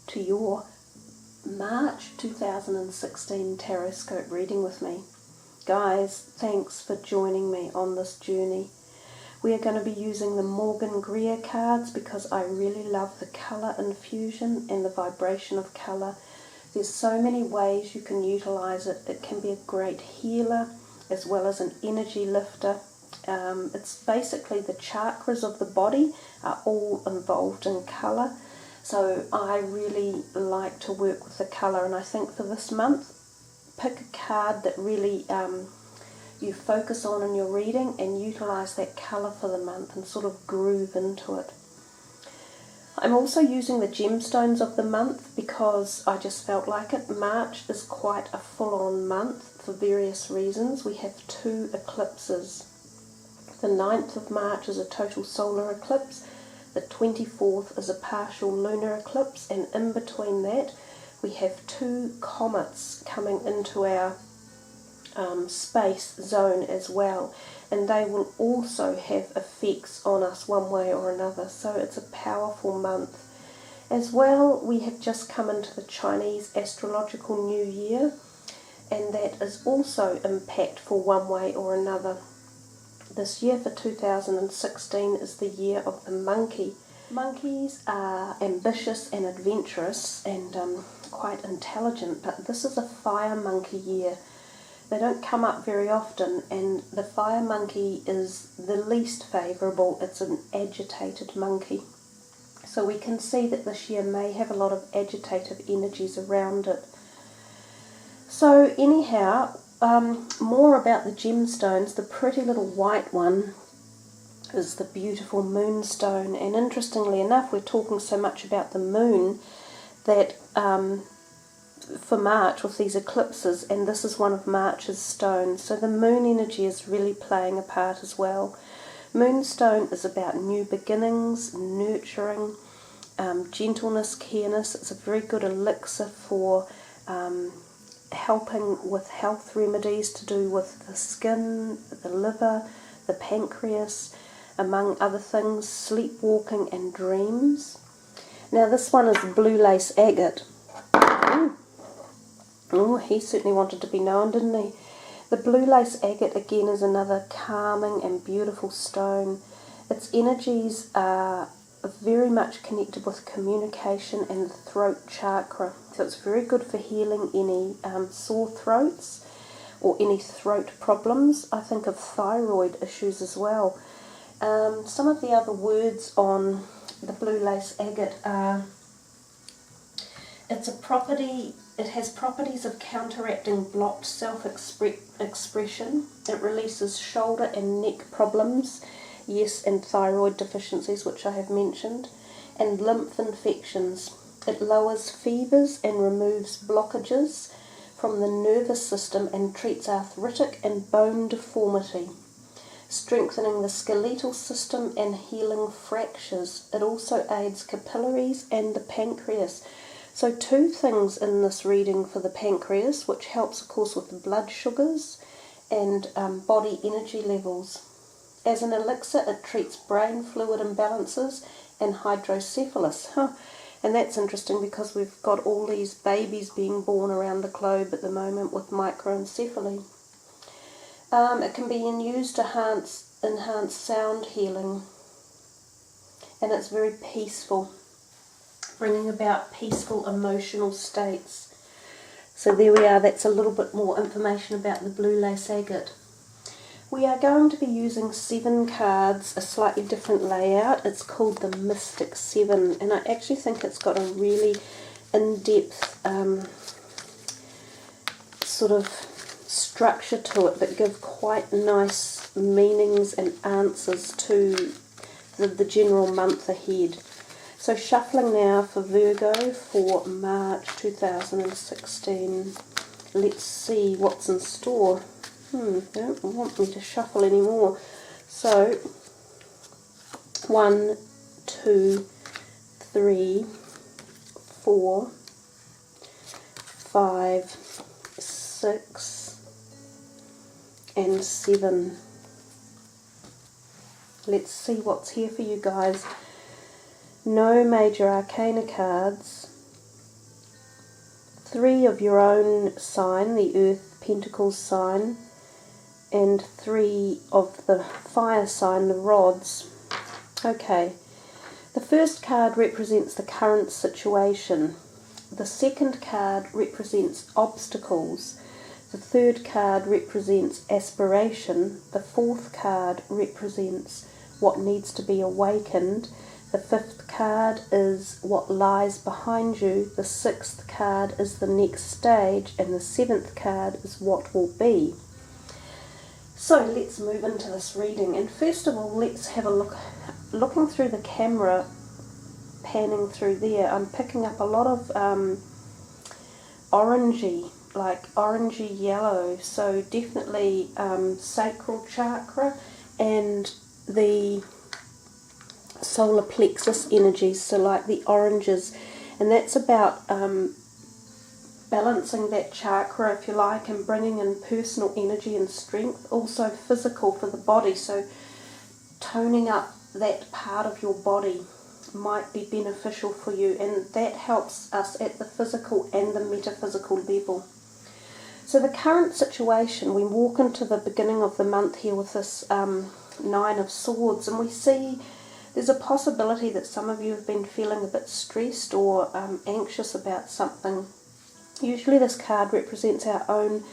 to your March 2016 Taroscope reading with me. Guys, thanks for joining me on this journey. We are going to be using the Morgan Greer cards because I really love the colour infusion and the vibration of colour. There's so many ways you can utilise it. It can be a great healer as well as an energy lifter. It's basically the chakras of the body are all involved in colour. So I really like to work with the colour, and I think for this month, pick a card that really you focus on in your reading and utilise that colour for the month and sort of groove into it. I'm also using the gemstones of the month because I just felt like it. March is quite a full-on month for various reasons. We have 2 eclipses. The 9th of March is a total solar eclipse. The 24th is a partial lunar eclipse, and in between that we have 2 comets coming into our space zone as well, and they will also have effects on us one way or another, so it's a powerful month. As well, we have just come into the Chinese astrological new year, and that is also impactful one way or another. This year for 2016 is the year of the monkey. Monkeys are ambitious and adventurous and quite intelligent, but this is a fire monkey year. They don't come up very often, and the fire monkey is the least favourable. It's an agitated monkey. So we can see that this year may have a lot of agitative energies around it. So anyhow, more about the gemstones. The pretty little white one is the beautiful moonstone, and interestingly enough, we're talking so much about the moon that for March with these eclipses, and this is one of March's stones, so the moon energy is really playing a part as well. Moonstone is about new beginnings, nurturing, gentleness, careness. It's a very good elixir for helping with health remedies to do with the skin, the liver, the pancreas, among other things, sleepwalking and dreams. Now this one is blue lace agate. Oh, he certainly wanted to be known, didn't he? The blue lace agate again is another calming and beautiful stone. Its energies are very much connected with communication and the throat chakra. So it's very good for healing any sore throats or any throat problems. I think of thyroid issues as well. Some of the other words on the blue lace agate are it has properties of counteracting blocked self-expression. It releases shoulder and neck problems, yes, and thyroid deficiencies, which I have mentioned, and lymph infections. It lowers fevers and removes blockages from the nervous system and treats arthritic and bone deformity, strengthening the skeletal system and healing fractures. It also aids capillaries and the pancreas. So 2 things in this reading for the pancreas, which helps of course with the blood sugars and body energy levels. As an elixir, it treats brain fluid imbalances and hydrocephalus. And that's interesting because we've got all these babies being born around the globe at the moment with microencephaly. It can be used to enhance sound healing, and it's very peaceful, bringing about peaceful emotional states. So there we are, that's a little bit more information about the blue lace agate. We are going to be using 7 cards, a slightly different layout. It's called the Mystic 7, and I actually think it's got a really in-depth sort of structure to it that give quite nice meanings and answers to the general month ahead. So shuffling now for Virgo for March 2016. Let's see what's in store. They don't want me to shuffle anymore. So 1, 2, 3, 4, 5, 6, and 7. Let's see what's here for you guys. No major arcana cards. 3 of your own sign, the Earth Pentacles sign, and 3 of the fire sign, the rods. Okay, the first card represents the current situation. The second card represents obstacles. The third card represents aspiration. The fourth card represents what needs to be awakened. The fifth card is what lies behind you. The sixth card is the next stage. And the seventh card is what will be. So let's move into this reading. And first of all, let's have a look. Looking through the camera, panning through there, I'm picking up a lot of orangey, like orangey yellow, so definitely sacral chakra and the solar plexus energies, so like the oranges, and that's about balancing that chakra, if you like, and bringing in personal energy and strength, also physical for the body, so toning up that part of your body might be beneficial for you, and that helps us at the physical and the metaphysical level. So the current situation, we walk into the beginning of the month here with this 9 of Swords, and we see there's a possibility that some of you have been feeling a bit stressed or anxious about something. Usually this card represents our own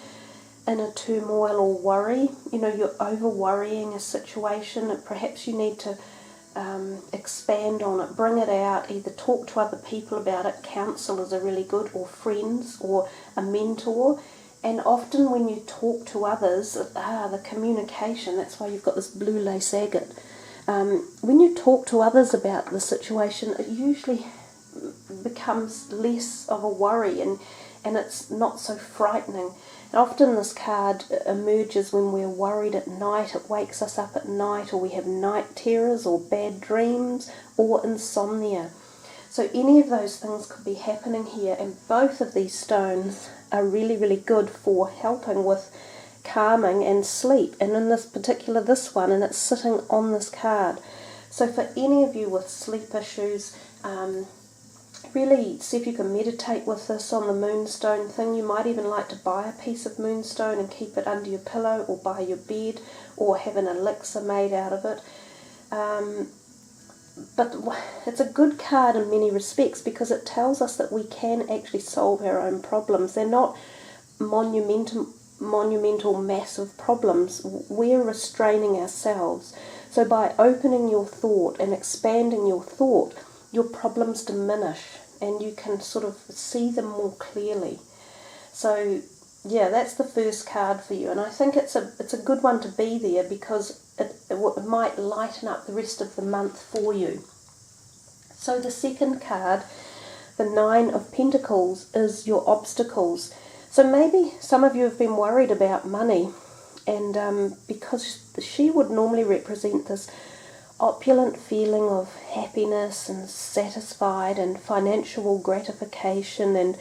inner turmoil or worry. You know, you're over worrying a situation, and perhaps you need to expand on it, bring it out, either talk to other people about it, counsellors are really good, or friends, or a mentor. And often when you talk to others, the communication, that's why you've got this blue lace agate. When you talk to others about the situation, it usually becomes less of a worry, and it's not so frightening. And often this card emerges when we're worried at night. It wakes us up at night, or we have night terrors or bad dreams or insomnia. So any of those things could be happening here, and both of these stones are really, really good for helping with calming and sleep. And in this particular, this one, and it's sitting on this card. So for any of you with sleep issues, really see if you can meditate with this on the moonstone thing. You might even like to buy a piece of moonstone and keep it under your pillow or by your bed, or have an elixir made out of it. But it's a good card in many respects because it tells us that we can actually solve our own problems. They're not monumental massive problems. We're restraining ourselves. So by opening your thought and expanding your thought, your problems diminish and you can sort of see them more clearly. So yeah, that's the first card for you, and I think it's a good one to be there because it might lighten up the rest of the month for you. So the second card, the 9 of Pentacles, is your obstacles. So maybe some of you have been worried about money, and because she would normally represent this opulent feeling of happiness and satisfied and financial gratification and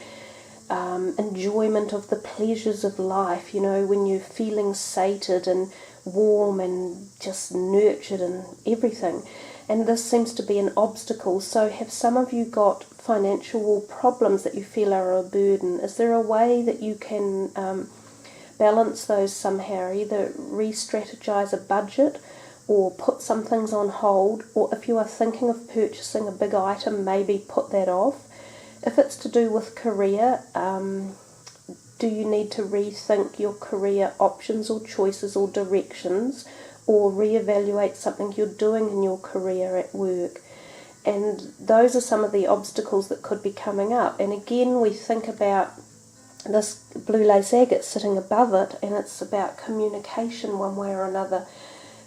enjoyment of the pleasures of life, you know, when you're feeling sated and warm and just nurtured and everything. And this seems to be an obstacle. So have some of you got financial problems that you feel are a burden? Is there a way that you can balance those somehow? Either re-strategize a budget, or put some things on hold, or if you are thinking of purchasing a big item, maybe put that off. If it's to do with career, do you need to rethink your career options or choices or directions, or reevaluate something you're doing in your career at work? And those are some of the obstacles that could be coming up. And again, we think about this blue lace agate sitting above it, and it's about communication one way or another.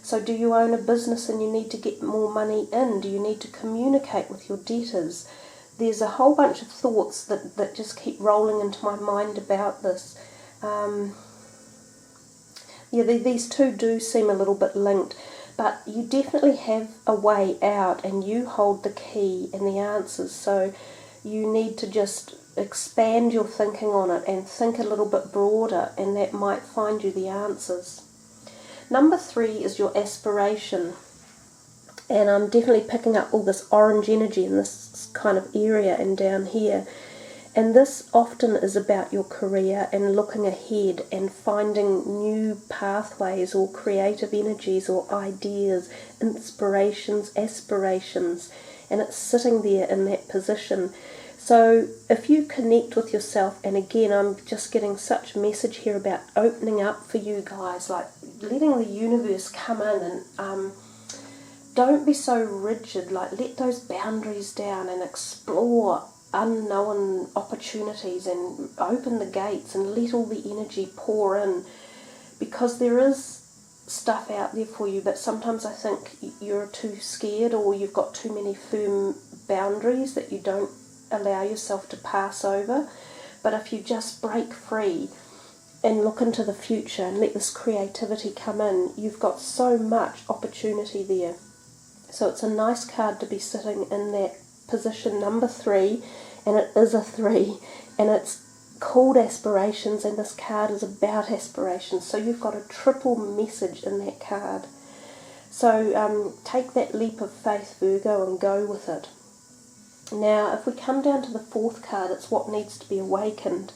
So do you own a business and you need to get more money in? Do you need to communicate with your debtors? There's a whole bunch of thoughts that just keep rolling into my mind about this. These two do seem a little bit linked, but you definitely have a way out and you hold the key and the answers. So you need to just expand your thinking on it and think a little bit broader, and that might find you the answers. Number 3 is your aspiration, and I'm definitely picking up all this orange energy in this kind of area and down here. And this often is about your career and looking ahead and finding new pathways or creative energies or ideas, inspirations, aspirations. And it's sitting there in that position. So if you connect with yourself, and again, I'm just getting such message here about opening up for you guys, like letting the universe come in and don't be so rigid, like let those boundaries down and explore unknown opportunities and open the gates and let all the energy pour in, because there is stuff out there for you, but sometimes I think you're too scared or you've got too many firm boundaries that you don't allow yourself to pass over. But if you just break free and look into the future and let this creativity come in, you've got so much opportunity there. So it's a nice card to be sitting in that position number 3, and it is a 3, and it's called Aspirations, and this card is about aspirations. So you've got a triple message in that card. So take that leap of faith, Virgo, and go with it. Now, if we come down to the 4th card, it's what needs to be awakened.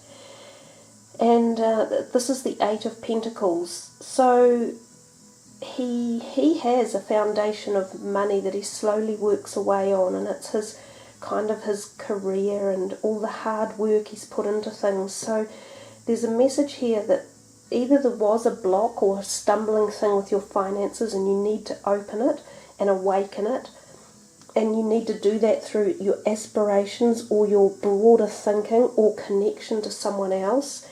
And this is the 8 of Pentacles. So he has a foundation of money that he slowly works away on, and it's his career and all the hard work he's put into things. So there's a message here that either there was a block or a stumbling thing with your finances and you need to open it and awaken it, and you need to do that through your aspirations or your broader thinking or connection to someone else.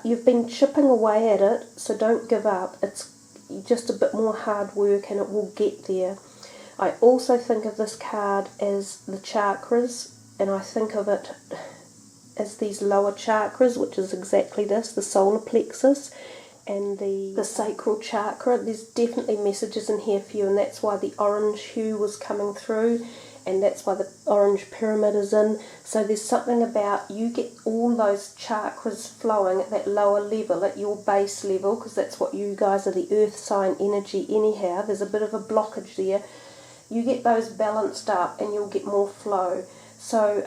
You've been chipping away at it, so don't give up. It's just a bit more hard work and it will get there. I also think of this card as the chakras, and I think of it as these lower chakras, which is exactly this, the solar plexus and the sacral chakra. There's definitely messages in here for you, and that's why the orange hue was coming through, and that's why the orange pyramid is in. So there's something about you get all those chakras flowing at that lower level, at your base level, because that's what you guys are, the earth sign energy anyhow. There's a bit of a blockage there. You get those balanced up and you'll get more flow. So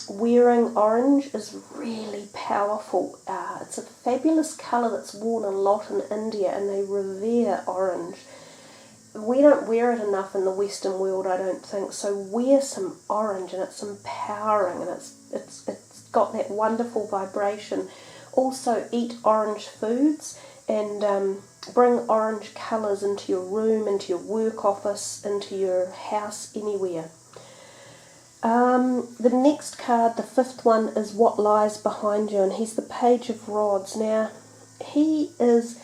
wearing orange is really powerful. It's a fabulous colour that's worn a lot in India, and they revere orange. We don't wear it enough in the Western world, I don't think. So wear some orange, and it's empowering, and it's got that wonderful vibration. Also eat orange foods, and bring orange colours into your room, into your work office, into your house, anywhere. The next card, the 5th one, is what lies behind you, and he's the Page of Rods. Now, he is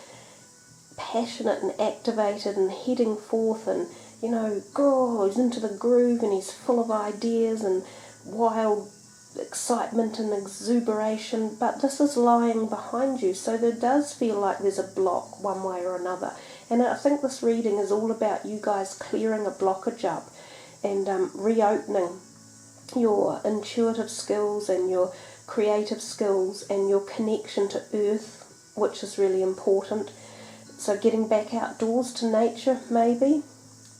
passionate and activated and heading forth, and he's into the groove, and he's full of ideas and wild excitement and exuberation, but this is lying behind you, so there does feel like there's a block one way or another. And I think this reading is all about you guys clearing a blockage up and reopening your intuitive skills and your creative skills and your connection to earth, which is really important. So getting back outdoors to nature, maybe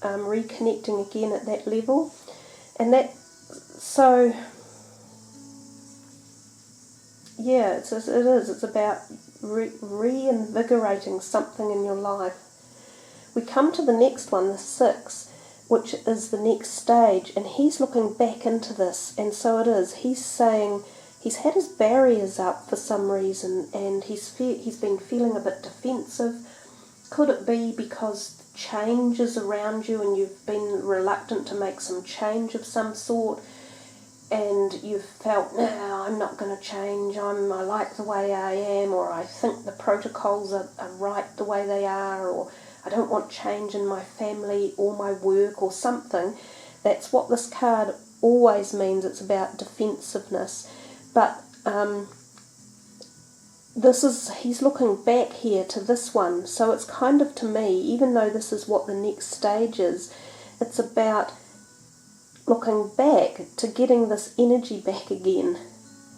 reconnecting again at that level. And that, so yeah, it's about reinvigorating something in your life. We come to the next one, the 6, which is the next stage, and he's looking back into this, and so it is. He's saying he's had his barriers up for some reason, and he's been feeling a bit defensive. Could it be because change is around you and you've been reluctant to make some change of some sort, and you've felt, no, I'm not going to change, I like the way I am, or I think the protocols are right the way they are, or I don't want change in my family or my work or something. That's what this card always means. It's about defensiveness. But he's looking back here to this one. So it's kind of, to me, even though this is what the next stage is, it's about looking back to getting this energy back again.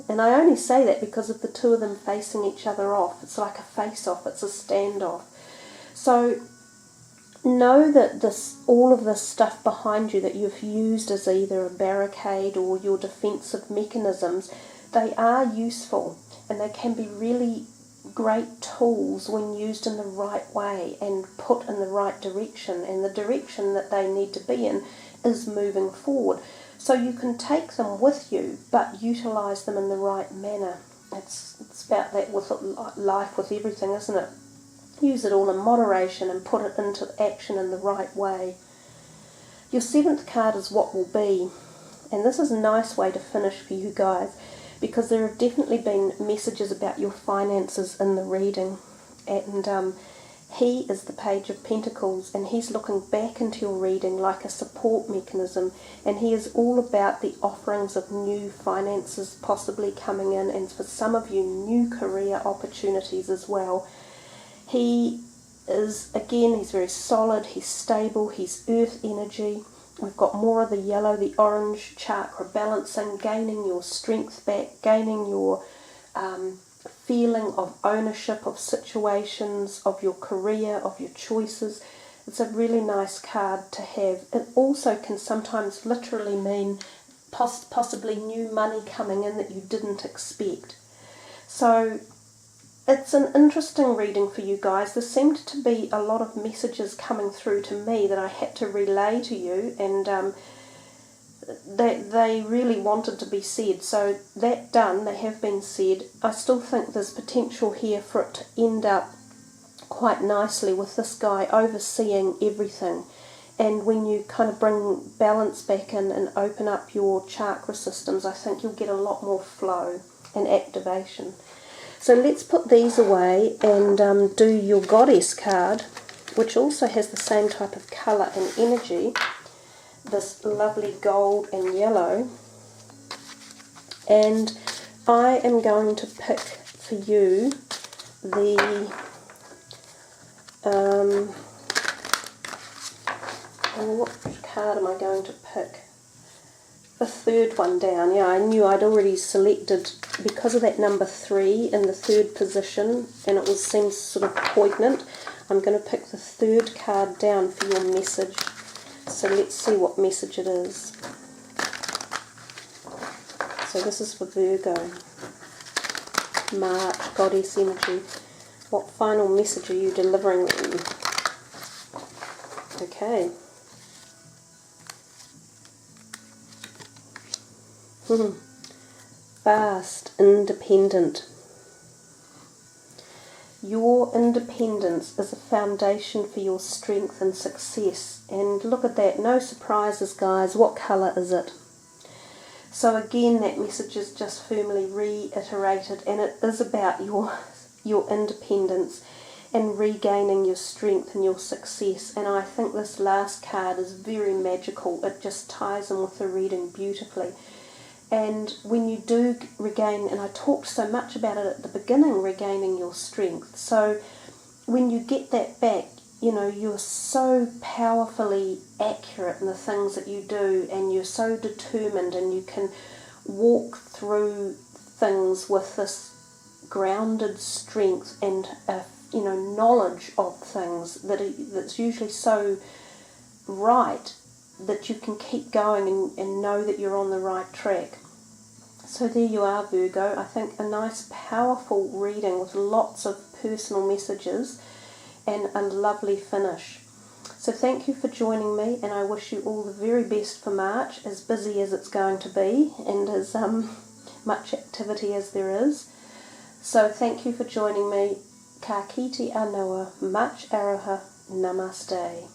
And I only say that because of the two of them facing each other off. It's like a face-off, it's a standoff. So know that all of this stuff behind you that you've used as either a barricade or your defensive mechanisms, they are useful, and they can be really great tools when used in the right way and put in the right direction, and the direction that they need to be in is moving forward. So you can take them with you, but utilise them in the right manner. It's about that with life, with everything, isn't it? Use it all in moderation and put it into action in the right way. Your 7th card is what will be, and this is a nice way to finish for you guys, because there have definitely been messages about your finances in the reading, and he is the Page of Pentacles, and he's looking back into your reading like a support mechanism, and he is all about the offerings of new finances possibly coming in, and for some of you, new career opportunities as well. He is, again, he's very solid, he's stable, he's earth energy. We've got more of the yellow, the orange chakra balancing, gaining your strength back, gaining your feeling of ownership of situations, of your career, of your choices. It's a really nice card to have. It also can sometimes literally mean possibly new money coming in that you didn't expect. So it's an interesting reading for you guys. There seemed to be a lot of messages coming through to me that I had to relay to you, and they really wanted to be said. So that done, they have been said. I still think there's potential here for it to end up quite nicely with this guy overseeing everything. And when you kind of bring balance back in and open up your chakra systems, I think you'll get a lot more flow and activation. So let's put these away and do your Goddess card, which also has the same type of colour and energy, this lovely gold and yellow. And I am going to pick for you the what card am I going to pick? The 3rd one down. Yeah, I knew I'd already selected, because of that number 3 in the 3rd position, and it seems sort of poignant. I'm going to pick the 3rd card down for your message. So let's see what message it is. So this is for Virgo. March, Goddess energy. What final message are you delivering them? Okay. Vast, independent. Your independence is a foundation for your strength and success. And look at that, no surprises, guys. What colour is it? So again, that message is just firmly reiterated, and it is about your independence and regaining your strength and your success. And I think this last card is very magical. It just ties in with the reading beautifully. And when you do regain, and I talked so much about it at the beginning, regaining your strength. So when you get that back, you know, you're so powerfully accurate in the things that you do, and you're so determined, and you can walk through things with this grounded strength and knowledge of things that's usually so right that you can keep going and know that you're on the right track. So there you are, Virgo. I think a nice powerful reading with lots of personal messages and a lovely finish. So thank you for joining me, and I wish you all the very best for March, as busy as it's going to be and as much activity as there is. So thank you for joining me. Ka kite anoa, much aroha, namaste.